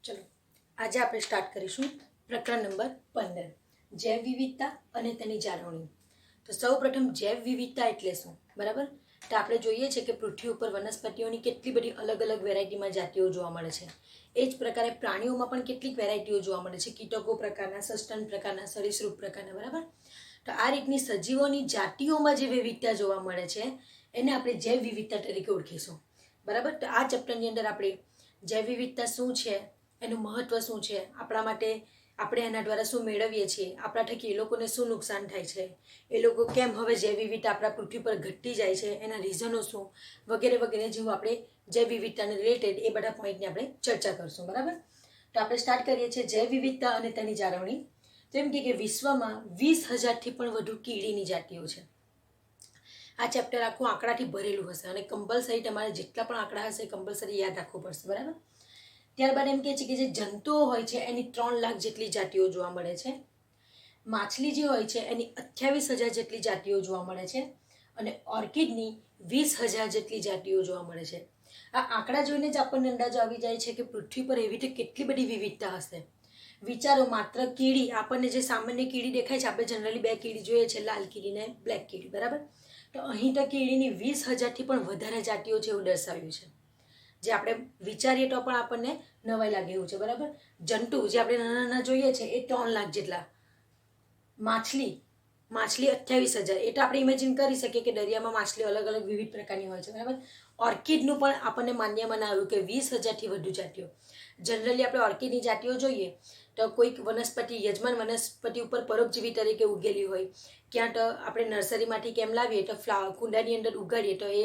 ચલો આજે આપણે સ્ટાર્ટ કરીશું પ્રકરણ નંબર 15 જૈવ વિવિધતા અને તેની જાળવણી। તો સૌપ્રથમ જૈવ વિવિધતા એટલે શું, બરાબર? તો આપણે જોઈએ છે કે પૃથ્વી ઉપર વનસ્પતિઓની કેટલી બધી અલગ અલગ વેરાયટીમાં જાતિઓ જોવા મળે છે। એ જ પ્રકારે પ્રાણીઓમાં પણ કેટલીક વેરાયટીઓ જોવા મળે છે, કીટકો પ્રકારના, સસ્તન પ્રકારના, સરીસૃપ પ્રકારના, બરાબર? તો આ રીતની સજીવોની જાતિઓમાં જે વિવિધતા જોવા મળે છે એને આપણે જૈવ વિવિધતા તરીકે ઓળખીશું, બરાબર? તો આ ચેપ્ટરની અંદર આપણે જૈવ વિવિધતા શું છે, એનું મહત્વ શું છે, આપણા માટે આપણે એના દ્વારા શું મેળવીએ છીએ, આપણા થકી એ લોકોને શું નુકસાન થાય છે, એ લોકો કેમ હવે જૈવ વિવિધતા આપણા પૃથ્વી પર ઘટતી જાય છે, એના રીઝનો શું, વગેરે વગેરે જેવું આપણે જૈવ વિવિધતાને રિલેટેડ એ બધા પોઈન્ટની આપણે ચર્ચા કરશું, બરાબર? તો આપણે સ્ટાર્ટ કરીએ છીએ જૈવ વિવિધતા અને તેની જાળવણી। તો એમ કે વિશ્વમાં 20,000થી પણ વધુ કીડીની જાતિઓ છે। આ ચેપ્ટર આખું આંકડાથી ભરેલું હશે અને કમ્પલસરી તમારે જેટલા પણ આંકડા હશે કમ્પલસરી યાદ રાખવું પડશે, બરાબર? ત્યારબાદ એમ કહે છે કે જે જંતુઓ હોય છે એની 3 લાખ જેટલી જાતિઓ જોવા મળે છે। માછલી જે હોય છે એની 28,000 જેટલી જાતિઓ જોવા મળે છે અને ઓર્કિડની 20,000 જેટલી જાતિઓ જોવા મળે છે। આ આંકડા જોઈને જ આપણને અંદાજો આવી જાય છે કે પૃથ્વી પર એવી રીતે કેટલી બધી વિવિધતા હશે। વિચારો, માત્ર કીડી, આપણને જે સામાન્ય કીડી દેખાય છે, આપણે જનરલી 2 કીડી જોઈએ છે, લાલ કીડી ને બ્લેક કીડી, બરાબર? તો અહીં તો કીડીની 20,000થી પણ વધારે જાતિઓ છે એવું દર્શાવ્યું છે, જે આપણે વિચારીએ તો પણ આપણને નવાઈ લાગે એવું છે, બરાબર? જંતુ જે આપણે નાના નાના જોઈએ છે એ 3 લાખ જેટલા, માછલી 28,000, એ તો આપણે ઇમેજિન કરી શકીએ કે દરિયામાં માછલી અલગ અલગ વિવિધ પ્રકારની હોય છે, બરાબર? ઓર્કિડનું પણ આપણને માન્યમાં આવ્યું કે 20,000થી વધુ જાતિઓ। જનરલી આપણે ઓર્કિડની જાતિઓ જોઈએ તો કોઈક વનસ્પતિ, યજમાન વનસ્પતિ ઉપર પરોપજીવી તરીકે ઉગેલી હોય, ક્યાં તો આપણે નર્સરીમાંથી કેમ લાવીએ તો કુંડાની અંદર ઉગાડીએ તો એ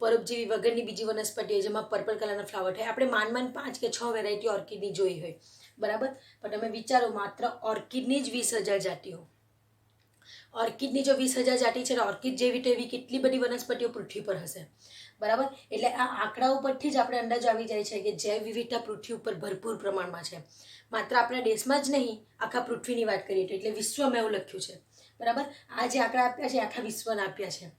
પરોપજીવી વગરની બીજી વનસ્પતિ હોય જેમાં પર્પલ કલરના ફ્લાવર થાય, આપણે માંડ 5 કે 6 વેરાયટી ઓર્કિડની જોઈ હોય, બરાબર? પણ તમે વિચારો, માત્ર ઓર્કિડની જ 20,000 જાતિઓ। ઓર્કિડની જો 20,000 જાતિ છે તો ઓર્કિડ જેવી તો એવી કેટલી બધી વનસ્પતિઓ પૃથ્વી પર હશે, બરાબર? એટલે આ આંકડા ઉપરથી જ આપણે અંદાજો આવી જાય છે કે જૈવ વિવિધતા પૃથ્વી ઉપર ભરપૂર પ્રમાણમાં છે। માત્ર આપણા દેશમાં જ નહીં, આખા પૃથ્વીની વાત કરીએ તો, એટલે વિશ્વમાં એવું લખ્યું છે, બરાબર? આ જે આંકડા આપ્યા છે આખા વિશ્વના આપ્યા છે।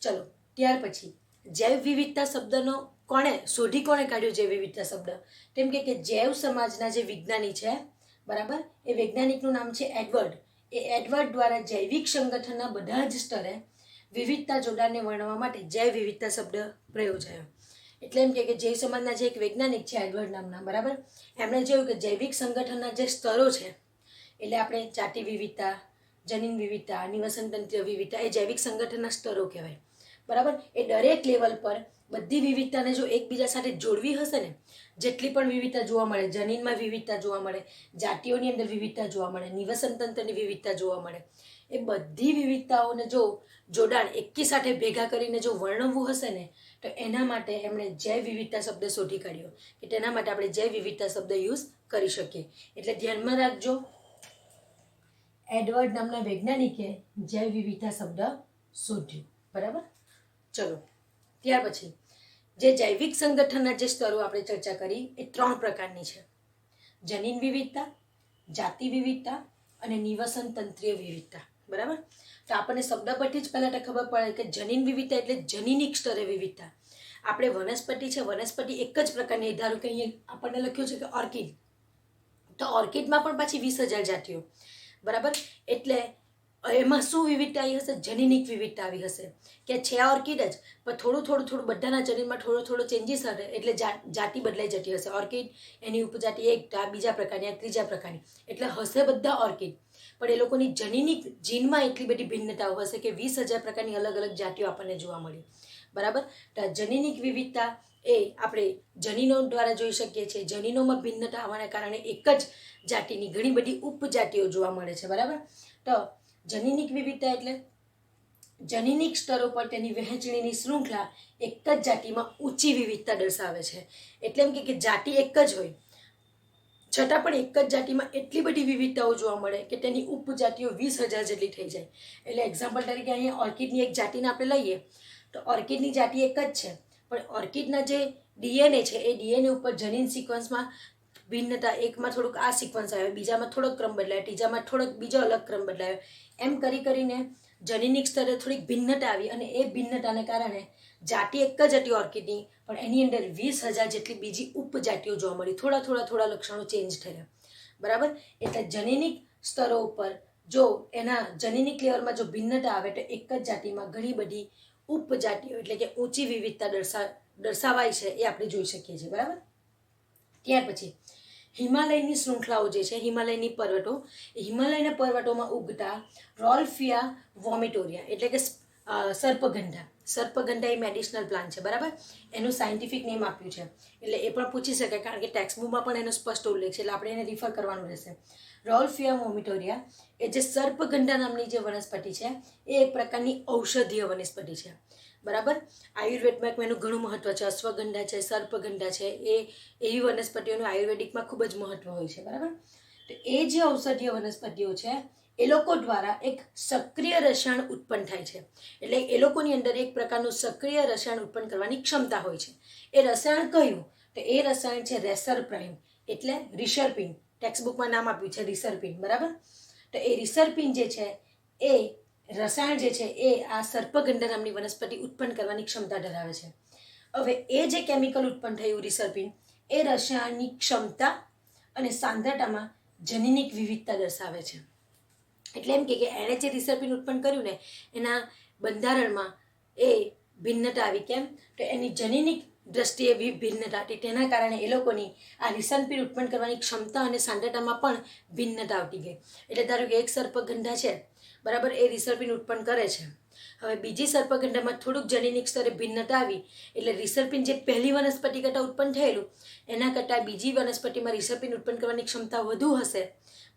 ચલો ત્યાર પછી જૈવ વિવિધતા શબ્દનો કોણે કાઢ્યો જૈવ વિવિધતા શબ્દ? તેમ કે જૈવ સમાજના જે વિજ્ઞાની છે, બરાબર, એ વૈજ્ઞાનિકનું નામ છે એડવર્ડ। એ એડવર્ડ દ્વારા જૈવિક સંગઠનના બધા જ સ્તરે વિવિધતા જોડાણને વર્ણવવા માટે જૈવ વિવિધતા શબ્દ પ્રયોજાયો। એટલે એમ કે જૈવ સમાજના જે એક વૈજ્ઞાનિક છે એડવર્ડ નામના, બરાબર, એમણે જોયું કે જૈવિક સંગઠનના જે સ્તરો છે, એટલે આપણે જાતિ વિવિધતા, જનીન વિવિધતા, નિવસન તંત્ર વિવિધતા, એ જૈવિક સંગઠનના સ્તરો કહેવાય, બરાબર? એ દરેક લેવલ પર બધી વિવિધતાને જો એકબીજા સાથે જોડવી હશે ને, જેટલી પણ વિવિધતા જોવા મળે, જનીનમાં વિવિધતા જોવા મળે, જાતિઓની અંદર વિવિધતા જોવા મળે, નિવસન તંત્રની વિવિધતા જોવા મળે, એ બધી વિવિધતાઓને જો જોડાણ એકી સાથે ભેગા કરીને જો વર્ણવવું હશે ને, તો એના માટે એમણે જૈવ વિવિધતા શબ્દ શોધી કાઢ્યો કે તેના માટે આપણે જૈવ વિવિધતા શબ્દ યુઝ કરી શકીએ। એટલે ધ્યાનમાં રાખજો, એડવર્ડ નામના વૈજ્ઞાનિકે જૈવ વિવિધતા શબ્દ શોધ્યો, બરાબર? ચલો ત્યાર પછી જે જૈવિક સંગઠનના જે સ્તરો આપણે ચર્ચા કરી એ 3 પ્રકારની છે: જનીન વિવિધતા, જાતિ વિવિધતા અને નિવસન તંત્રીય વિવિધતા, બરાબર? તો આપણને શબ્દ પરથી જ પહેલાં તો ખબર પડે કે જનીન વિવિધતા એટલે જનીનિક સ્તરે વિવિધતા। આપણે વનસ્પતિ છે, વનસ્પતિ એક જ પ્રકારની, ધારો કે અહીંયા આપણને લખ્યું છે કે ઓર્કિડ, તો ઓર્કિડમાં પણ પાછી 20,000 જાતિઓ, બરાબર? એટલે એમાં શું વિવિધતા આવી હશે? જનીનિક વિવિધતા આવી હશે કે છે ઓર્કિડ જ, પણ થોડું બધાના જનીનમાં થોડો ચેન્જીસ હશે, એટલે જાતિ બદલાઈ જતી હશે। ઓર્કિડ એની ઉપજાતિ એક, તો આ બીજા પ્રકારની, આ ત્રીજા પ્રકારની, એટલે હશે બધા ઓર્કિડ, પણ એ લોકોની જનીનિક જીનમાં એટલી બધી ભિન્નતાઓ હશે કે 20,000 પ્રકારની અલગ અલગ જાતિઓ આપણને જોવા મળી, બરાબર? તો જનીનિક વિવિધતા એ આપણે જનીનો દ્વારા જોઈ શકીએ છીએ। જનીનોમાં ભિન્નતા આવવાના કારણે એક જ જાતિની ઘણી બધી ઉપજાતિઓ જોવા મળે છે, બરાબર? તો જનીનિક વિવિધતા એટલે જનીનિક સ્તરો પર તેની વહેંચણીની શૃંખલા એક જ જાતિમાં ઊંચી વિવિધતા દર્શાવે છે। એટલે એમ કે જાતિ એક જ હોય છતાં પણ એક જ જાતિમાં એટલી બધી વિવિધતાઓ જોવા મળે કે તેની ઉપજાતિઓ 20,000 જેટલી થઈ જાય। એટલે એક્ઝામ્પલ તરીકે અહીંયા ઓર્કિડની એક જાતિને આપણે લઈએ તો ઓર્કિડની જાતિ એક જ છે, પણ ઓર્કિડના જે ડીએનએ છે એ ડીએનએ ઉપર જનીન સિક્વન્સમાં ભિન્નતા, એકમાં થોડુંક આ સિક્વન્સ આવ્યો, બીજામાં થોડોક ક્રમ બદલાયો, ત્રીજામાં થોડોક બીજો અલગ ક્રમ બદલાયો, એમ કરીને જનીનિક સ્તરે થોડીક ભિન્નતા આવી અને એ ભિન્નતાને કારણે જાતિ એક જ હતી ઓર્કિડની, પણ એની અંદર 20,000 જેટલી બીજી ઉપજાતિઓ જોવા મળી. થોડા લક્ષણો ચેન્જ થયા, બરાબર. એટલે જનીનિક સ્તરો ઉપર જો એના જનીનિક લેવલમાં જો ભિન્નતા આવે તો એક જ જાતિમાં ઘણી બધી ઉપજાતિઓ એટલે કે ઊંચી વિવિધતા દર્શાવાય છે, એ આપણે જોઈ શકીએ છીએ, બરાબર. ત્યાર પછી હિમાલયની શૃંખલાઓ જે છે, હિમાલયની પર્વતો, એ હિમાલયના પર્વતોમાં ઉગતા રોલ્ફિયા વોમિટોરિયા એટલે કે સર્પગંધા એ મેડિસિનલ પ્લાન્ટ છે, બરાબર. એનું સાયન્ટિફિક નેમ આપ્યું છે, એટલે એ પણ પૂછી શકાય, કારણ કે ટેક્સ્ટબુકમાં પણ એનો સ્પષ્ટ ઉલ્લેખ છે, એટલે આપણે એને રિફર કરવાનું રહેશે. રોલ્ફિયા વોમિટોરિયા એ જે સર્પગંધા નામની જે વનસ્પતિ છે, એ એક પ્રકારની ઔષધીય વનસ્પતિ છે, બરાબર. આયુર્વેદમાં એનું ઘણું મહત્વ છે. અશ્વગંધા છે, સર્પગંધા છે, એ એવી વનસ્પતિઓનું આયુર્વેદિકમાં ખૂબ જ મહત્વ હોય છે, બરાબર. તો એ જે ઔષધીય વનસ્પતિઓ છે, એ લોકો દ્વારા એક સક્રિય રસાયણ ઉત્પન્ન થાય છે, એટલે એ લોકોની અંદર એક પ્રકારનું સક્રિય રસાયણ ઉત્પન્ન કરવાની ક્ષમતા હોય છે. એ રસાયણ કયું? તો એ રસાયણ છે રેસરપાઇન એટલે રિસર્પિન. ટેક્સ્ટબુકમાં નામ આપ્યું છે રિસર્પિન, બરાબર. તો એ રિસર્પિન જે છે એ રસાયણ જે છે એ આ સર્પગંધા નામની વનસ્પતિ ઉત્પન્ન કરવાની ક્ષમતા ધરાવે છે. હવે એ જે કેમિકલ ઉત્પન્ન થયું રિસર્પિન, એ રસાયણની ક્ષમતા અને સાંદ્રતામાં જનીનિક વિવિધતા દર્શાવે છે. એટલે એમ કે એણે જે રિસર્પિન ઉત્પન્ન કર્યું ને એના બંધારણમાં એ ભિન્નતા આવી. કેમ? તો એની જનીનિક દ્રષ્ટિએ ભિન્નતા હતી, તેના કારણે એ લોકોની આ રિસર્પિન ઉત્પન્ન કરવાની ક્ષમતા અને સાંદ્રતામાં પણ ભિન્નતા આવતી ગઈ. એટલે ધારો કે એક સર્પગંધા છે, બરાબર, એ રિસર્પિન ઉત્પન્ન કરે છે. હવે બીજી સર્પગંધામાં થોડુંક જનીનિક સ્તરે ભિન્નતા આવી, એટલે રિસર્પિન જે પહેલી વનસ્પતિ કરતાં ઉત્પન્ન થયેલું એના કરતાં બીજી વનસ્પતિમાં રિસર્પિન ઉત્પન્ન કરવાની ક્ષમતા વધુ હશે,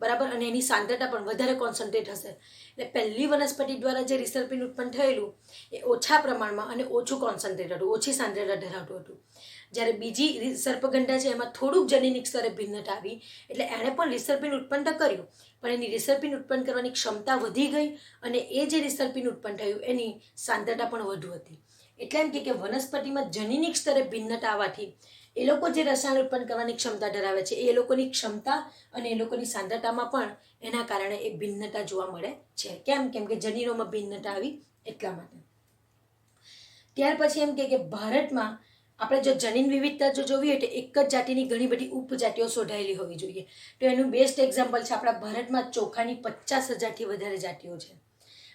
બરાબર, અને એની સાંદ્રતા પણ વધારે કોન્સન્ટ્રેટ હશે. એટલે પહેલી વનસ્પતિ દ્વારા જે રિસર્પિન ઉત્પન્ન થયેલું એ ઓછા પ્રમાણમાં અને ઓછું કોન્સન્ટ્રેટ હતું, ઓછી સાંદ્રતા ધરાવતું હતું. જ્યારે બીજી સર્પગંધા છે એમાં થોડુંક જનીનિક સ્તરે ભિન્નતા આવી, એટલે એણે પણ રિસર્પિન ઉત્પન્ન તો કર્યું, પણ એની રિસર્પિન ઉત્પન્ન કરવાની ક્ષમતા વધી ગઈ, અને એ જે રિસર્પિન ઉત્પન્ન થયું એની સાંદ્રતા પણ વધુ હતી. એટલે એમ કે વનસ્પતિમાં જનીનિક સ્તરે ભિન્નતા આવવાથી એ લોકો જે રસાયણ ઉત્પન્ન કરવાની ક્ષમતા ધરાવે છે એ લોકોની ક્ષમતા અને એ લોકોની સાંદ્રતામાં પણ એના કારણે એ ભિન્નતા જોવા મળે છે. કેમ? કેમ કે જનીનોમાં ભિન્નતા આવી એટલા માટે. ત્યાર પછી એમ કે ભારતમાં આપણે જો જનીન વિવિધતા જો જોવી હોય તો એક જ જાતિની ઘણી બધી ઉપજાતિઓ શોધાયેલી હોવી જોઈએ. તો એનું બેસ્ટ એક્ઝામ્પલ છે આપણા ભારતમાં ચોખાની 50,000થી વધારે જાતિઓ છે.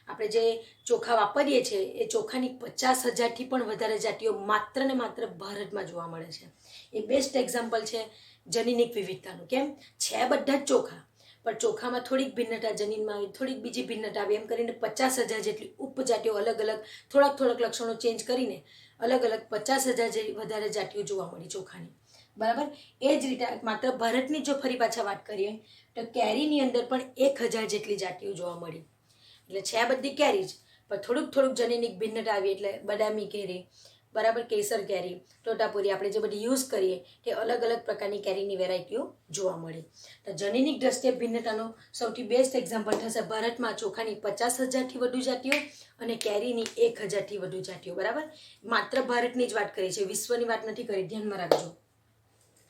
આપણે જે ચોખા વાપરીએ છીએ એ ચોખાની 50,000થી પણ વધારે જાતિઓ માત્ર ને માત્ર ભારતમાં જોવા મળે છે. એ બેસ્ટ એક્ઝામ્પલ છે જનીનિક વિવિધતાનું. કેમ? છે બધા જ ચોખા, પણ ચોખામાં થોડીક ભિન્નતા જનીનમાં આવી, થોડીક બીજી ભિન્નતા આવી, એમ કરીને 50,000 જેટલી ઉપજાતિઓ અલગ અલગ થોડાક લક્ષણો ચેન્જ કરીને અલગ અલગ 50,000 જેવી વધારે જાતિઓ જોવા મળી ચોખાની, બરાબર. એ જ રીતે માત્ર ભારતની જો ફરી પાછા વાત કરીએ તો કેરીની અંદર પણ 1,000 જેટલી જાતિઓ જોવા મળી. એટલે છે બધી કેરી જ, પણ થોડુંક જનીનિક ભિન્નતા આવી, એટલે બદામી કેરી, બરાબર, કેસર કેરી, તોતાપુરી, આપણે જે બધી યુઝ કરીએ તે અલગ અલગ પ્રકારની કેરીની વેરાયટીઓ જોવા મળી. તો જનીનિક દ્રષ્ટિએ ભિન્નતાનો સૌથી બેસ્ટ એક્ઝામ્પલ થશે ભારતમાં ચોખાની 50,000થી વધુ જાતિઓ અને કેરીની 1,000થી વધુ જાતિઓ, બરાબર. માત્ર ભારતની જ વાત કરી છે, વિશ્વની વાત નથી કરી, ધ્યાનમાં રાખજો.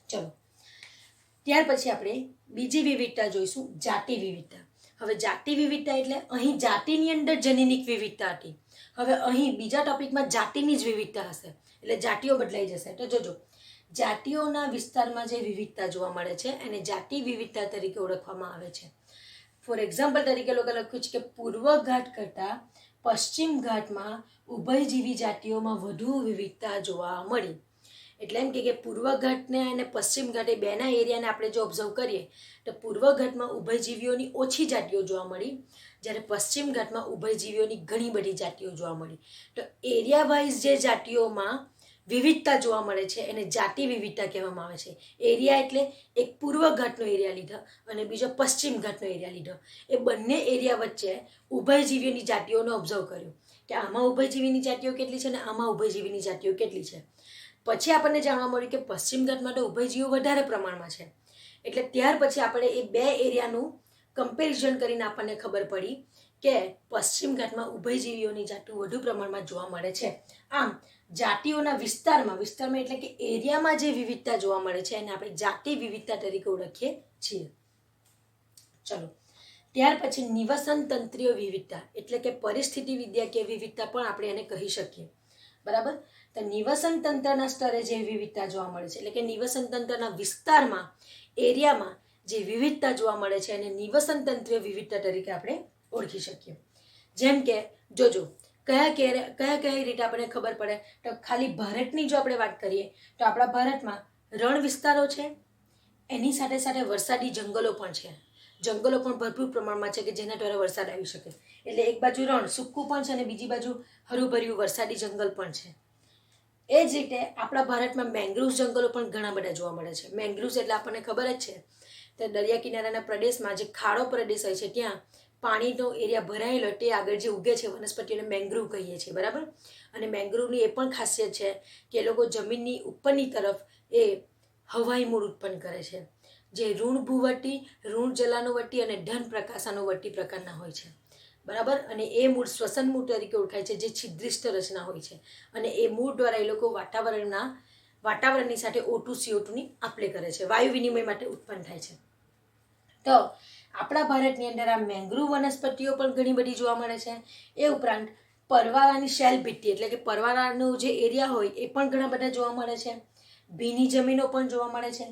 ચલો, ત્યાર પછી આપણે બીજી વિવિધતા જોઈશું, જાતિ વિવિધતા. હવે જાતિ વિવિધતા એટલે અહીં જાતિની અંદર જનીનિક વિવિધતા હતી, હવે અહીં બીજા ટોપિકમાં જાતિની જ વિવિધતા હશે, એટલે જાતિઓ બદલાઈ જશે. તો જોજો, જાતિઓના વિસ્તારમાં જે વિવિધતા જોવા મળે છે એને જાતિ વિવિધતા તરીકે ઓળખવામાં આવે છે. ફોર એક્ઝામ્પલ તરીકે લોકો લખ્યું છે કે પૂર્વ ઘાટ કરતાં પશ્ચિમ ઘાટમાં ઉભયજીવી જાતિઓમાં વધુ વિવિધતા જોવા મળી. એટલે એમ કે પૂર્વ ઘાટને અને પશ્ચિમ ઘાટ એ બેના એરિયાને આપણે જો ઓબ્ઝર્વ કરીએ તો પૂર્વ ઘાટમાં ઉભયજીવીઓની ઓછી જાતિઓ જોવા મળી, જ્યારે પશ્ચિમ ઘાટમાં ઉભયજીવીઓની ઘણી બધી જાતિઓ જોવા મળી. તો એરિયા વાઇઝ જે જાતિઓમાં વિવિધતા જોવા મળે છે એને જાતિ વિવિધતા કહેવામાં આવે છે. એરિયા એટલે એક પૂર્વ ઘાટનો એરિયા લીધો અને બીજો પશ્ચિમ ઘાટનો એરિયા લીધો, એ બંને એરિયા વચ્ચે ઉભયજીવીઓની જાતિઓને ઓબ્ઝર્વ કર્યું કે આમાં ઉભયજીવીની જાતિઓ કેટલી છે અને આમાં ઉભયજીવીની જાતિઓ કેટલી છે. પછી આપણને જાણવા મળ્યું કે પશ્ચિમ ઘાટમાં તો ઉભયજીવીઓ વધારે પ્રમાણમાં છે, એટલે ત્યાર પછી આપણે એ બે એરિયાનું કમ્પેરિઝન કરીને આપણને ખબર પડી કે પશ્ચિમ ઘાટમાં ઉભયજીવીઓની જાતિઓ વધુ પ્રમાણમાં જોવા મળે છે. આમ જાતિઓના વિસ્તારમાં એટલે કે એરિયામાં જે વિવિધતા જોવા મળે છે એને આપણે જાતિ વિવિધતા તરીકે ઓળખીએ છીએ. ચલો, ત્યાર પછી નિવસન તંત્રીય વિવિધતા એટલે કે પરિસ્થિતિ વિદ્યાકીય વિવિધતા પણ આપણે એને કહી શકીએ. બરાબર. તો નિવસન તંત્રના સ્તરે જે વિવિધતા જોવા મળે છે, એટલે કે નિવસન તંત્રના વિસ્તારમાં, એરિયામાં જે વિવિધતા જોવા મળે છે એને નિવસન તંત્રીય વિવિધતા તરીકે આપણે ઓળખી શકીએ. જેમ કે જોજો કયા રીતે આપણને ખબર પડે, તો ખાલી ભારતની જો આપણે વાત કરીએ તો આપણા ભારતમાં રણ વિસ્તારો છે, એની સાથે સાથે વરસાદી જંગલો પણ છે. જંગલો પણ ભરપૂર પ્રમાણમાં છે કે જેના દ્વારા વરસાદ આવી શકે. એટલે એક બાજુ રણ સૂકું પણ છે અને બીજી બાજુ હરુભર્યું વરસાદી જંગલ પણ છે. એ જ રીતે આપણા ભારતમાં મેંગ્રુવ્સ જંગલો પણ ઘણા બધા જોવા મળે છે. મેંગ્રુવ્સ એટલે આપણને ખબર જ છે, તો દરિયા કિનારાના પ્રદેશમાં જે ખાડો પ્રદેશ હોય છે ત્યાં પાણીનો એરિયા ભરાયેલો, તે આગળ જે ઉગે છે વનસ્પતિઓને મેંગ્રુવ કહીએ છીએ. બરાબર. અને મેંગ્રુવની એ પણ ખાસિયત છે કે એ લોકો જમીનની ઉપરની તરફ એ હવાઈ મૂળ ઉત્પન્ન કરે છે, જે ઋણ ભૂવટી, ઋણ જલાનુવર્તી અને ધન પ્રકાશાનુવર્તી પ્રકારના હોય છે. બરાબર. અને એ મૂળ શ્વસન મૂળ તરીકે ઓળખાય છે, જે છિદ્રિષ્ટ રચના હોય છે. અને એ મૂળ દ્વારા એ લોકો વાતાવરણની સાથે O2 CO2ની આપ-લે કરે છે, વાયુ વિનિમય માટે ઉત્પન્ન થાય છે. તો આપણા ભારતની અંદર આ મેંગ્રુવ વનસ્પતિઓ પણ ઘણી બધી જોવા મળે છે. એ ઉપરાંત પરવાળાની શેલ ભીત્તિ, એટલે કે પરવાળાનો જે એરિયા હોય એ પણ ઘણા બધા જોવા મળે છે. ભીની જમીનો પણ જોવા મળે છે,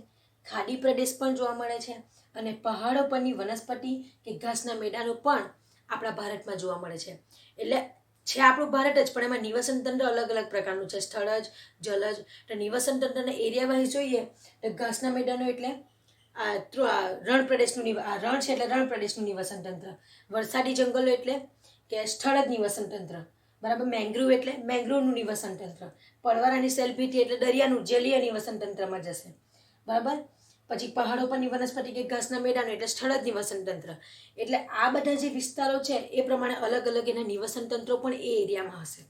ખાડી પ્રદેશ પણ જોવા મળે છે, અને પહાડો પરની વનસ્પતિ કે ઘાસના મેદાનો પણ આપણા ભારતમાં જોવા મળે છે. એટલે છે આપણું ભારત જ, પણ એમાં નિવસન તંત્ર અલગ અલગ પ્રકારનું છે, સ્થળજ, જલજ. તો નિવસન તંત્રના એરિયા વાઇઝ જોઈએ તો ઘાસના મેદાનો એટલે રણ પ્રદેશનું રણ છે એટલે રણ પ્રદેશનું નિવસન તંત્ર. વરસાદી જંગલો એટલે કે સ્થળજ નિવસન તંત્ર. બરાબર. મેંગ્રુવ એટલે મેંગ્રુવનું નિવસન તંત્ર. પરવાળાની સેલ્ફીથી એટલે દરિયાનું જલીય નિવસન તંત્રમાં જશે. બરાબર. પછી પહાડો પરની વનસ્પતિ કે ઘાસના મેદાનો એટલે સ્થળજ નિવસન તંત્ર. એટલે આ બધા જે વિસ્તારો છે એ પ્રમાણે અલગ અલગ એના નિવસન તંત્રો પણ એ એરિયામાં હશે.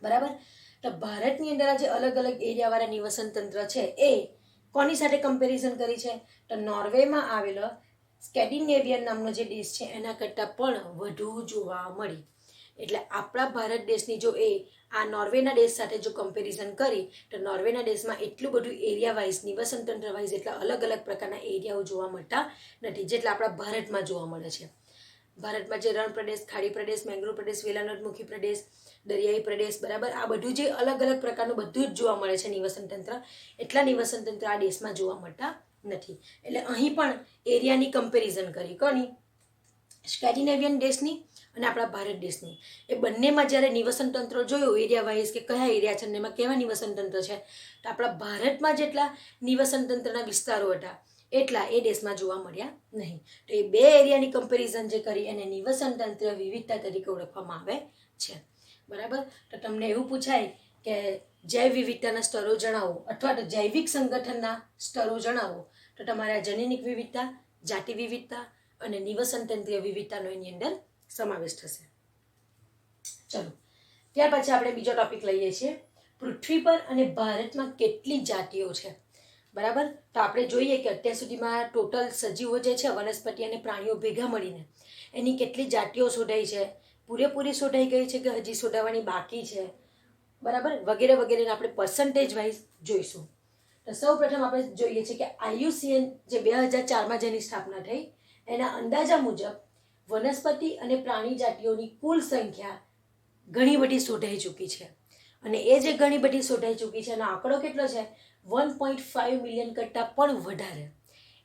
બરાબર. તો ભારતની અંદર આ જે અલગ અલગ એરિયાવાળા નિવસન તંત્ર છે એ કોની સાથે કમ્પેરિઝન કરી છે, તો નોર્વેમાં આવેલો સ્કેન્ડિનેવિયન નામનો જે દેશ છે એના કરતાં પણ વધુ જોવા મળી. એટલે આપણા ભારત દેશની જો આ નોર્વેના દેશ સાથે જો કમ્પેરિઝન કરી તો નોર્વેના દેશમાં એટલું બધું એરિયા વાઇઝ, નિવસન તંત્ર વાઇઝ એટલા અલગ અલગ પ્રકારના એરિયાઓ જોવા મળતા નથી જેટલા આપણા ભારતમાં જોવા મળે છે. ભારતમાં જે રણ પ્રદેશ, ખાડી પ્રદેશ, મેંગ્રુવ પ્રદેશ, વેલાનોદમુખી પ્રદેશ, દરિયાઈ પ્રદેશ, બરાબર, આ બધું જે અલગ અલગ પ્રકારનું બધું જ જોવા મળે છે નિવસન તંત્ર, એટલા નિવસન તંત્ર આ દેશમાં જોવા મળતા નથી. એટલે અહીં પણ એરિયાની કમ્પેરિઝન કરી, કોની? સ્કેન્ડિનેવિયન દેશની અને આપણા ભારત દેશની. એ બંનેમાં જ્યારે નિવસન તંત્ર જોયું એરિયા વાઇઝ કે કયા એરિયા છે અને એમાં કેવા નિવસન તંત્ર છે, તો આપણા ભારતમાં જેટલા નિવસન તંત્રના વિસ્તારો હતા એટલા એ દેશમાં જોવા મળ્યા નહીં. તો એ બે એરિયાની કમ્પેરિઝન જે કરી એને નિવસન તંત્ર વિવિધતા તરીકે ઓળખવામાં આવે છે. બરાબર. તો તમને એવું પૂછાય કે જૈવ વિવિધતાના સ્તરો જણાવો અથવા તો જૈવિક સંગઠનના સ્તરો જણાવો, તો તમારા જનનિક વિવિધતા, જાતિ વિવિધતા અને નિવસન તંત્રીય વિવિધતાનો એની અંદર સમાવેશ થશે. ચલો, ત્યાર પછી આપણે બીજો ટોપિક લઈએ છીએ, પૃથ્વી પર અને ભારતમાં કેટલી જાતિઓ છે. બરાબર. તો આપણે જોઈએ કે અત્યાર સુધીમાં ટોટલ સજીવો જે છે, વનસ્પતિ અને પ્રાણીઓ ભેગા મળીને એની કેટલી જાતિઓ શોધાઈ છે, પૂરેપૂરી શોધાઈ ગઈ છે કે હજી શોધાવાની બાકી છે, બરાબર, વગેરે વગેરેને આપણે પર્સન્ટેજ વાઇઝ જોઈશું. તો સૌ પ્રથમ આપણે જોઈએ છીએ કે IUCN જે 2004માં જેની સ્થાપના થઈ એના અંદાજા મુજબ વનસ્પતિ અને પ્રાણી જાતિઓની કુલ સંખ્યા ઘણી બધી શોધાઈ ચૂકી છે. અને એ જે ઘણી બધી શોધાઈ ચૂકી છે એનો આંકડો કેટલો છે? 1.5 મિલિયન કરતાં પણ વધારે.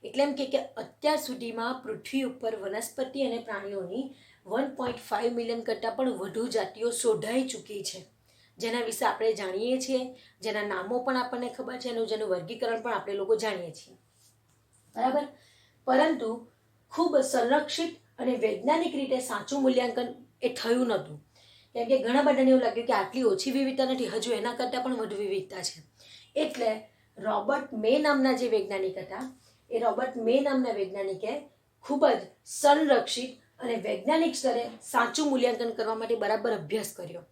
એટલે એમ કે અત્યાર સુધીમાં પૃથ્વી ઉપર વનસ્પતિ અને પ્રાણીઓની 1.5 મિલિયન કરતાં પણ વધુ જાતિઓ શોધાઈ ચૂકી છે, જેના વિશે આપણે જાણીએ છીએ, જેના નામો પણ આપણને ખબર છે, જેનું વર્ગીકરણ પણ આપણે લોકો જાણીએ છીએ. બરાબર. પરંતુ ખૂબ સંરક્ષિત અને વૈજ્ઞાનિક રીતે સાચું મૂલ્યાંકન એ થયું નહોતું, કેમ કે ઘણા બધાને એવું લાગ્યું કે આટલી ઓછી વિવિધતા નથી, હજુ એના કરતાં પણ વધુ વિવિધતા છે. એટલે રોબર્ટ મે નામના જે વૈજ્ઞાનિક હતા, એ રોબર્ટ મે નામના વૈજ્ઞાનિકે ખૂબ જ સંરક્ષિત અને વૈજ્ઞાનિક સ્તરે સાચું મૂલ્યાંકન કરવા માટે બરાબર અભ્યાસ કર્યો.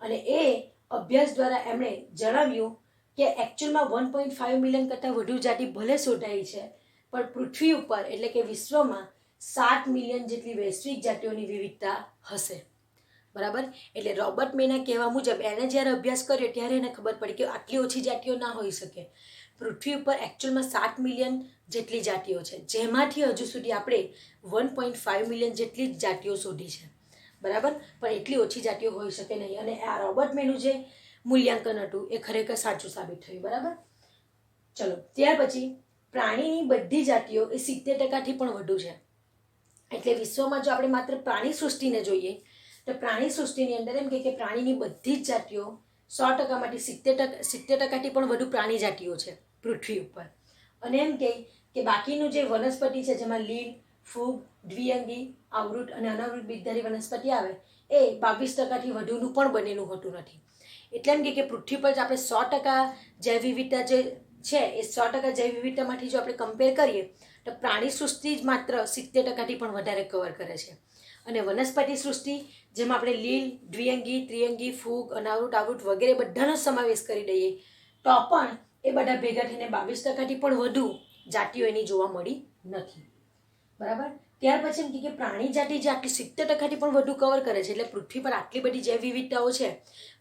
અને એ અભ્યાસ દ્વારા એમણે જણાવ્યું કે એકચ્યુઅલમાં 1.5 મિલિયન કરતાં વધુ જાતિ ભલે શોધાઈ છે, પણ પૃથ્વી ઉપર એટલે કે વિશ્વમાં 7 મિલિયન જેટલી વૈશ્વિક જાતિઓની વિવિધતા હશે. બરાબર. એટલે રોબર્ટ મેના કહેવા મુજબ એણે જ્યારે અભ્યાસ કર્યો ત્યારે એને ખબર પડી કે આટલી ઓછી જાતિઓ ના હોઈ શકે. પૃથ્વી ઉપર એકચ્યુઅલમાં 7 મિલિયન જેટલી જાતિઓ છે, જેમાંથી હજુ સુધી આપણે 1.5 મિલિયન જેટલી જ જાતિઓ શોધી છે. બરાબર. પણ એટલી ઓછી જાતિઓ હોઈ શકે નહીં. અને આ રોબર્ટ મેનું જે મૂલ્યાંકન હતું એ ખરેખર સાચું સાબિત થયું. બરાબર. ચલો ત્યાર પછી પ્રાણીની બધી જાતિઓ એ 70%થી પણ વધુ છે. એટલે વિશ્વમાં જો આપણે માત્ર પ્રાણી સૃષ્ટિને જોઈએ તો પ્રાણી સૃષ્ટિની અંદર એમ કે પ્રાણીની બધી જ જાતિઓ 100%માંથી 70%થી પણ વધુ પ્રાણી જાતિઓ છે પૃથ્વી ઉપર. અને એમ કે બાકીનું જે વનસ્પતિ છે જેમાં લીલ, ફૂગ, દ્વિઅંગી, આવૃત અને અનાવૃત બીજધારી વનસ્પતિ આવે એ 22%થી વધુનું પણ બનેલું હોતું નથી. એટલે એમ કે પૃથ્વી પર આપણે 100% જૈવ વિવિધતા જે છે એ 100% જૈવ વિવિધતામાંથી જો આપણે કમ્પેર કરીએ તો પ્રાણી સૃષ્ટિ જ માત્ર 70%થી પણ વધારે કવર કરે છે. અને વનસ્પતિ સૃષ્ટિ જેમાં આપણે લીલ, દ્વિઅંગી, ત્રિઅંગી, ફૂગ, અનાવૃત, આવૃત વગેરે બધાનો સમાવેશ કરી દઈએ તો પણ એ બધા ભેગા થઈને 22%થી પણ વધુ જાતિઓ એની જોવા મળી નથી. બરાબર. ત્યાર પછી એમ કે પ્રાણી જાતિ જે આટલી 70%થી પણ વધુ કવર કરે છે એટલે પૃથ્વી પર આટલી બધી જૈવ વિવિધતાઓ છે,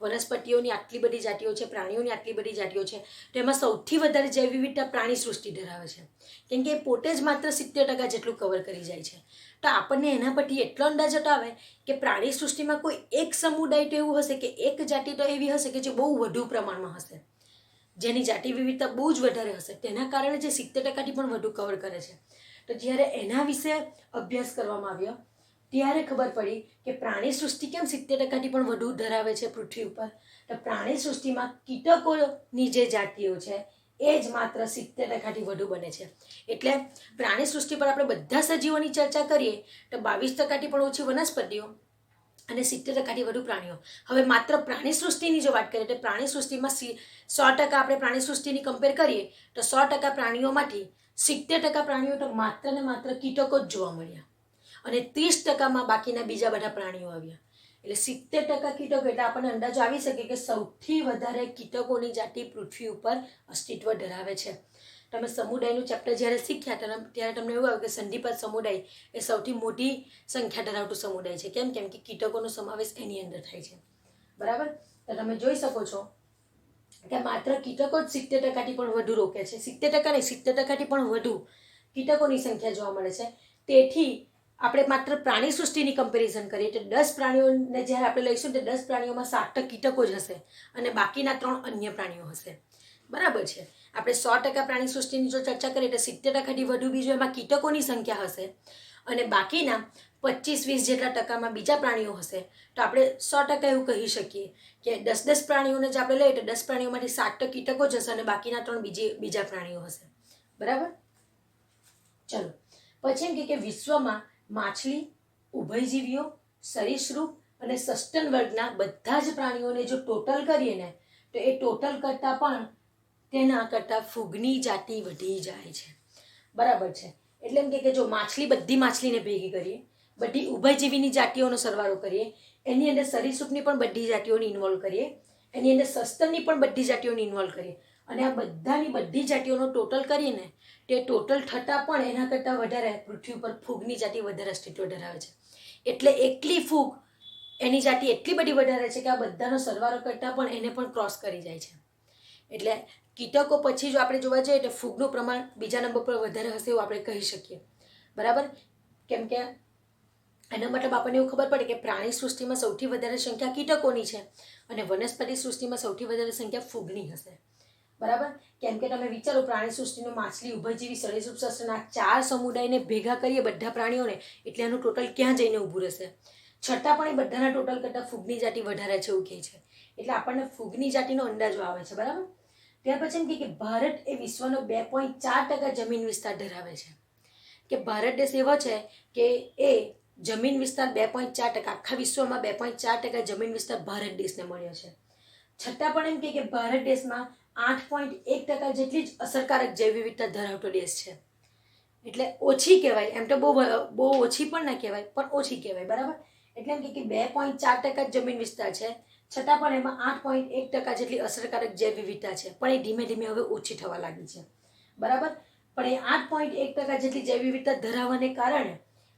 વનસ્પતિઓની આટલી બધી જાતિઓ છે, પ્રાણીઓની આટલી બધી જાતિઓ છે, તો એમાં સૌથી વધારે જૈવ વિવિધતા પ્રાણી સૃષ્ટિ ધરાવે છે. કેમ કે એ પોતે જ માત્ર 70% જેટલું કવર કરી જાય છે. તો આપણને એના પરથી એટલો અંદાજ આવે કે પ્રાણી સૃષ્ટિમાં કોઈ એક સમુદાય તો એવું હશે કે એક જાતિ તો એવી હશે કે જે બહુ વધુ પ્રમાણમાં હશે, જેની જાતિ વિવિધતા બહુ જ વધારે હશે. તેના કારણે જે 70%થી પણ વધુ કવર કરે છે. તો જ્યારે એના વિશે અભ્યાસ કરવામાં આવ્યો ત્યારે ખબર પડી કે પ્રાણી સૃષ્ટિ કેમ 70%થી પણ વધુ ધરાવે છે પૃથ્વી ઉપર. તો પ્રાણી સૃષ્ટિમાં કીટકોની જે જાતિઓ છે એ જ માત્ર 70%થી વધુ બને છે. એટલે પ્રાણી સૃષ્ટિ પર આપણે બધા સજીવોની ચર્ચા કરીએ તો 22%થી પણ ઓછી વનસ્પતિઓ અને 70%થી વધુ પ્રાણીઓ. હવે માત્ર પ્રાણી સૃષ્ટિની જો વાત કરીએ તો પ્રાણી સૃષ્ટિમાં 100% આપણે પ્રાણી સૃષ્ટિની કમ્પેર કરીએ તો 100% પ્રાણીઓમાંથી 70% પ્રાણીઓ તો માત્ર ને માત્ર કીટકો જ જોવા મળ્યા અને 30%માં બાકીના બીજા બધા પ્રાણીઓ આવ્યા. એટલે 70% કીટકો. એટલે આપણને અંદાજો આવી શકે કે સૌથી વધારે કીટકોની જાતિ પૃથ્વી ઉપર અસ્તિત્વ ધરાવે છે. તમે સમુદાયનું ચેપ્ટર જ્યારે શીખ્યા ત્યારે તમને એવું આવ્યું કે સંધિપાત સમુદાય એ સૌથી મોટી સંખ્યા ધરાવતું સમુદાય છે. કેમ કે કીટકોનો સમાવેશ એની અંદર થાય છે. બરાબર. તો તમે જોઈ શકો છો કે માત્ર કીટકો જ 70%થી પણ વધુ રોકે છે. 70% નહીં, 70%થી પણ વધુ કીટકોની સંખ્યા જોવા મળે છે. તેથી આપણે માત્ર પ્રાણી સૃષ્ટિની કમ્પેરિઝન કરીએ તો 10 પ્રાણીઓને જ્યારે આપણે લઈશું તો 10 પ્રાણીઓમાં 7% કીટકો જ હશે અને બાકીના 3 અન્ય પ્રાણીઓ હશે. બરાબર છે. આપણે 100% પ્રાણી સૃષ્ટિની જો ચર્ચા કરીએ તો 70%થી વધુ બીજું એમાં કીટકોની સંખ્યા હશે અને બાકીના 25-20 જેટલા ટકામાં બીજા પ્રાણીઓ હશે. તો આપણે 100% એવું કહી શકીએ કે 10 પ્રાણીઓને જ આપણે લઈએ તો 10 પ્રાણીઓમાંથી 7% કીટકો જ હશે અને બાકીના 3 બીજા પ્રાણીઓ હશે. બરાબર. ચલો પછી એમ કે વિશ્વમાં માછલી, ઉભયજીવીઓ, સરીસૃપ અને સસ્તન વર્ગના બધા જ પ્રાણીઓને જો ટોટલ કરીએ ને તો એ ટોટલ કરતાં પણ તેના કરતાં ફૂગની જાતિ વધી જાય છે. બરાબર છે. એટલે એમ કે જો બધી માછલીને ભેગી કરીએ, બધી ઉભયજીવીની જાતિઓનો સરવાળો કરીએ, એની અંદર સરીસૃપની પણ બધી જાતિઓને ઇન્વોલ્વ કરીએ, એની અંદર સસ્તનની પણ બધી જાતિઓને ઇન્વોલ્વ કરીએ અને આ બધાની બધી જાતિઓનો ટોટલ કરીએ ને તે ટોટલ થતાં પણ એના કરતાં વધારે પૃથ્વી ઉપર ફૂગની જાતિ વધારે અસ્તિત્વ ધરાવે છે. એટલે એકલી ફૂગ એની જાતિ એટલી બધી વધારે છે કે આ બધાનો સરવાળો કરતાં પણ એને પણ ક્રોસ કરી જાય છે. એટલે કીટકો પછી જો આપણે જોવા જઈએ તો ફૂગનું પ્રમાણ બીજા નંબર પર વધારે હશે એવું આપણે કહી શકીએ. બરાબર. કેમ કે એનો મતલબ આપણને એવું ખબર પડે કે પ્રાણી સૃષ્ટિમાં સૌથી વધારે સંખ્યા કીટકોની છે અને વનસ્પતિ સૃષ્ટિમાં સૌથી વધારે સંખ્યા ફૂગની હશે. બરાબર. કેમ કે તમે વિચારો પ્રાણી સૃષ્ટિનું માછલી, ઉભયજીવી, સરીસૃપ, સસ્તન આ 4 સમુદાયને ભેગા કરીએ બધા પ્રાણીઓને એટલે એનું ટોટલ ક્યાં જઈને ઊભું રહેશે. છતાં પણ એ બધાના ટોટલ કરતાં ફૂગની જાતિ વધારે છે એવું કહે છે. એટલે આપણને ફૂગની જાતિનો અંદાજો આવે છે. બરાબર. ત્યાર પછી એમ કે ભારત એ વિશ્વનો 2.4% જમીન વિસ્તાર ધરાવે છે. કે ભારત દેશ એવો છે કે એ જમીન વિસ્તાર 2.4%, આખા વિશ્વમાં 2.4% જમીન વિસ્તાર ભારત દેશને મળ્યો છે. છતાં પણ એમ કે ભારત દેશમાં 8.1% જેટલી જ અસરકારક જૈવ વિવિધતા ધરાવતો દેશ છે. એટલે ઓછી કહેવાય. એમ તો બહુ ઓછી પણ ના કહેવાય પણ ઓછી કહેવાય. બરાબર. એટલે એમ કે 2.4% જમીન વિસ્તાર છે છતાં પણ એમાં 8.1% જેટલી અસરકારક જૈવ વિવિધતા છે પણ એ ધીમે ધીમે હવે ઓછી થવા લાગી છે. બરાબર. પણ એ 8.1% જેટલી જૈવ વિવિધતા ધરાવવાને કારણે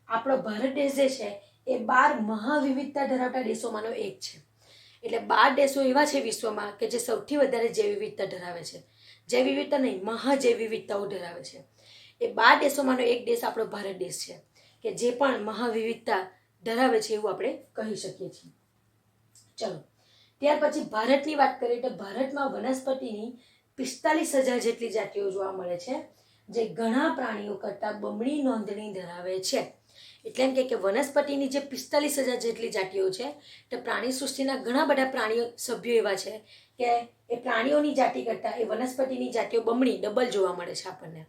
આપણો ભારત દેશ જે છે એ 12 મહાવિવિધતા ધરાવતા દેશોમાંનો એક છે. એટલે 12 દેશો એવા છે વિશ્વમાં કે જે સૌથી વધારે જૈવ વિવિધતા ધરાવે છે. જૈવ વિવિધતા નહીં, મહાજૈવ વિવિધતાઓ ધરાવે છે. એ 12 દેશોમાંનો એક દેશ આપણો ભારત દેશ છે કે જે પણ મહાવિવિધતા ધરાવે છે એવું આપણે કહી શકીએ છીએ. ચલો ત્યાર પછી ભારતની વાત કરીએ તો ભારતમાં વનસ્પતિની 45,000 જેટલી જાતિઓ જોવા મળે છે, જે ઘણા પ્રાણીઓ કરતાં બમણી નોંધણી ધરાવે છે. એટલે એમ કે વનસ્પતિની જે 45,000 જેટલી જાતિઓ છે, તો પ્રાણી સૃષ્ટિના ઘણા બધા પ્રાણીઓ સભ્યો એવા છે કે એ પ્રાણીઓની જાતિ કરતાં એ વનસ્પતિની જાતિઓ બમણી ડબલ જોવા મળે છે આપણને.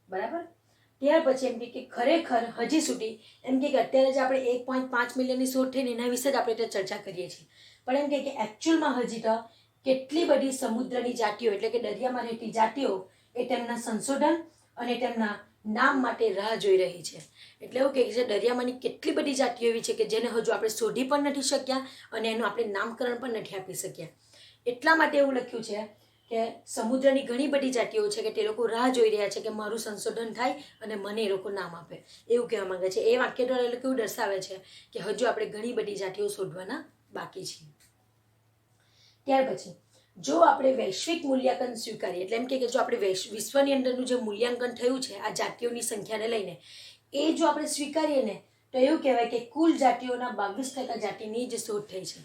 બરાબર. ત્યાર પછી એમ કે ખરેખર હજી સુધી એમ કે અત્યારે જ આપણે 1.5 મિલિયનની શોધ થઈને એના વિશે જ આપણે ચર્ચા કરીએ છીએ, પણ એમ કે એકચ્યુઅલમાં હજી તો કેટલી બધી સમુદ્રની જાતિઓ એટલે કે દરિયામાં રહેતી જાતિઓ એ તેમના સંશોધન અને તેમના નામ માટે રાહ જોઈ રહી છે. એટલે એવું કહે છે દરિયામાંની કેટલી બધી જાતિઓ એવી છે કે જેને હજુ આપણે શોધી પણ નથી શક્યા અને એનું આપણે નામકરણ પણ નથી આપી શક્યા. એટલા માટે એવું લખ્યું છે કે સમુદ્રની ઘણી બધી જાતિઓ છે કે તે લોકો રાહ જોઈ રહ્યા છે કે મારું સંશોધન થાય અને મને એ લોકો નામ આપે, એવું કહેવા માંગે છે. એ વાક્ય દ્વારા એ લોકો એવું દર્શાવે છે કે હજુ આપણે ઘણી બધી જાતિઓ શોધવાના બાકી છે. ત્યાર પછી જો આપણે વૈશ્વિક મૂલ્યાંકન સ્વીકારીએ એટલે એમ કે જો આપણે વિશ્વની અંદરનું જે મૂલ્યાંકન થયું છે આ જાતિઓની સંખ્યાને લઈને એ જો આપણે સ્વીકારીએ ને તો એવું કહેવાય કે કુલ જાતિઓના 22% જાતિની જ શોધ થઈ છે.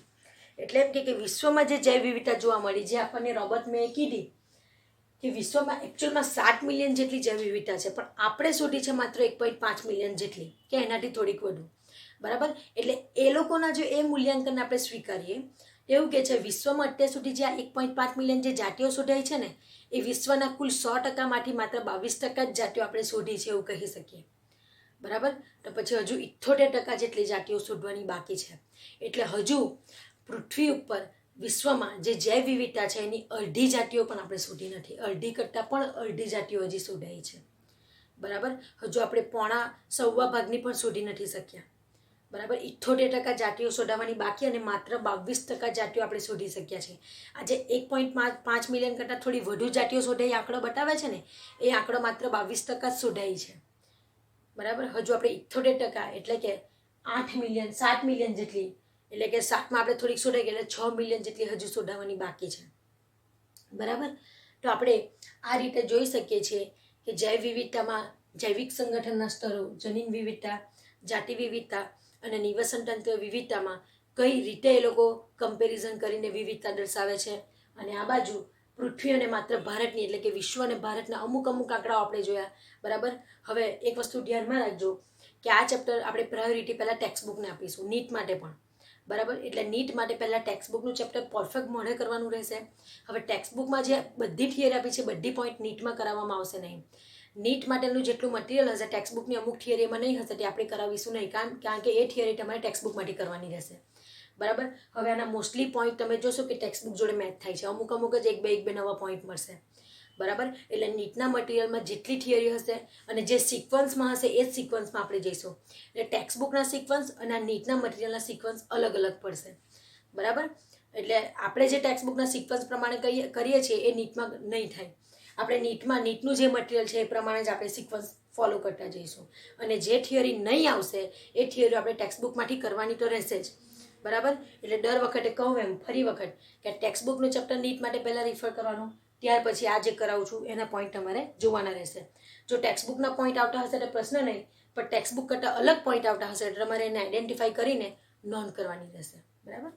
એટલે એમ કે વિશ્વમાં જે જૈવ વિવિધતા જોવા મળી, જે આપણને રોબર્ટ મેએ કીધી કે વિશ્વમાં એકચ્યુઅલમાં 7 મિલિયન જેટલી જૈવ વિવિધતા છે, પણ આપણે શોધી છે માત્ર 1.5 મિલિયન જેટલી કે એનાથી થોડીક વધુ. બરાબર. એટલે એ લોકોના જો એ મૂલ્યાંકન આપણે સ્વીકારીએ એવું કે છે વિશ્વમાં અત્યાર સુધી જે આ 1.5 મિલિયન જે જાતિઓ શોધાઈ છે ને એ વિશ્વના કુલ 100%માંથી માત્ર 22% જ જાતિઓ આપણે શોધી છે એવું કહી શકીએ. બરાબર. તો પછી હજુ 78% જેટલી જાતિઓ શોધવાની બાકી છે. એટલે હજુ પૃથ્વી ઉપર વિશ્વમાં જે જૈવ વિવિધતા છે એની અડધી જાતિઓ પણ આપણે શોધી નથી, અડધી કરતાં પણ અડધી જાતિઓ હજી શોધાઈ છે. બરાબર. હજુ આપણે સવા ભાગની પણ શોધી નથી શક્યા. બરાબર. 78% જાતિઓ શોધવાની બાકી અને માત્ર 22% જાતિઓ આપણે શોધી શક્યા છે. આજે 1.5 મિલિયન કરતાં થોડી વધુ જાતિઓ શોધાઈ આંકડો બતાવે છે ને એ આંકડો માત્ર 22% જ શોધાઈ છે. બરાબર. હજુ આપણે 78% એટલે કે 8 મિલિયન 7 મિલિયન જેટલી એટલે કે 7માં આપણે થોડીક શોધાઈ ગઈ એટલે 6 મિલિયન જેટલી હજુ શોધાવાની બાકી છે. બરાબર. તો આપણે આ રીતે જોઈ શકીએ છીએ કે જૈવ વિવિધતામાં જૈવિક સંગઠનના સ્તરો, જનીન વિવિધતા, જાતિ વિવિધતા અને નિવસન તંત્ર વિવિધતામાં કઈ રીતે એ લોકો કમ્પેરિઝન કરીને વિવિધતા દર્શાવે છે. અને આ બાજુ પૃથ્વી અને માત્ર ભારતની એટલે કે વિશ્વ અને ભારતના અમુક આંકડાઓ આપણે જોયા. બરાબર. હવે એક વસ્તુ ધ્યાનમાં રાખજો કે આ ચેપ્ટર આપણે પ્રાયોરિટી પહેલાં ટેક્સ્ટબુકને આપીશું નીટ માટે પણ. બરાબર. એટલે નીટ માટે પહેલાં ટેક્સ્ટબુકનું ચેપ્ટર પરફેક્ટ મોઢે કરવાનું રહેશે. હવે ટેક્સ્ટબુકમાં જે બધી થિયરી આપી છે બધી પોઈન્ટ નીટમાં કરાવવામાં આવશે નહીં. નીટ માટેનું જેટલું મટીરિયલ હશે ટેક્સ્ટબુકની અમુક થિયરીમાં નહીં હશે તે આપણે કરાવીશું નહીં, કારણ કે એ થિયરી તમારે ટેક્સ્ટબુકમાંથી કરવાની રહેશે. બરાબર. હવે આના મોસ્ટલી પોઈન્ટ તમે જોશો કે ટેક્સ્ટબુક જોડે મેચ થાય છે, અમુક જ એક બે નવા પોઈન્ટ મળશે. બરાબર. એટલે નીટના મટીરિયલમાં જેટલી થિયરી હશે અને જે સિક્વન્સમાં હશે એ જ સિક્વન્સમાં આપણે જઈશું. એટલે ટેક્સ્ટબુકના સિક્વન્સ અને નીટના મટીરિયલના સિક્વન્સ અલગ અલગ પડશે. બરાબર. એટલે આપણે જે ટેક્સ્ટબુકના સિક્વન્સ પ્રમાણે કરીએ છીએ એ નીટમાં નહીં થાય. આપણે નીટનું જે મટીરિયલ છે એ પ્રમાણે જ આપણે સિક્વન્સ ફોલો કરતા જઈશું. અને જે થિયરી નહીં આવશે એ થિયરી આપણે ટેક્સ્ટબુકમાંથી કરવાની તો રહેશે જ. બરાબર. એટલે દર વખતે કહું એમ ફરી વખત કે ટેક્સ્ટબુકનું ચેપ્ટર નીટ માટે પહેલાં રિફર કરવાનું, ત્યાર પછી આ જે કરાવું છું એના પોઈન્ટ તમારે જોવાના રહેશે. જો ટેક્સ્ટબુકના પોઈન્ટ આવતા હશે તો પ્રશ્ન નહીં, પણ ટેક્સ્ટબુક કરતાં અલગ પોઈન્ટ આવતા હશે એટલે તમારે એને આઈડેન્ટિફાઈ કરીને નોંધ કરવાની રહેશે. બરાબર.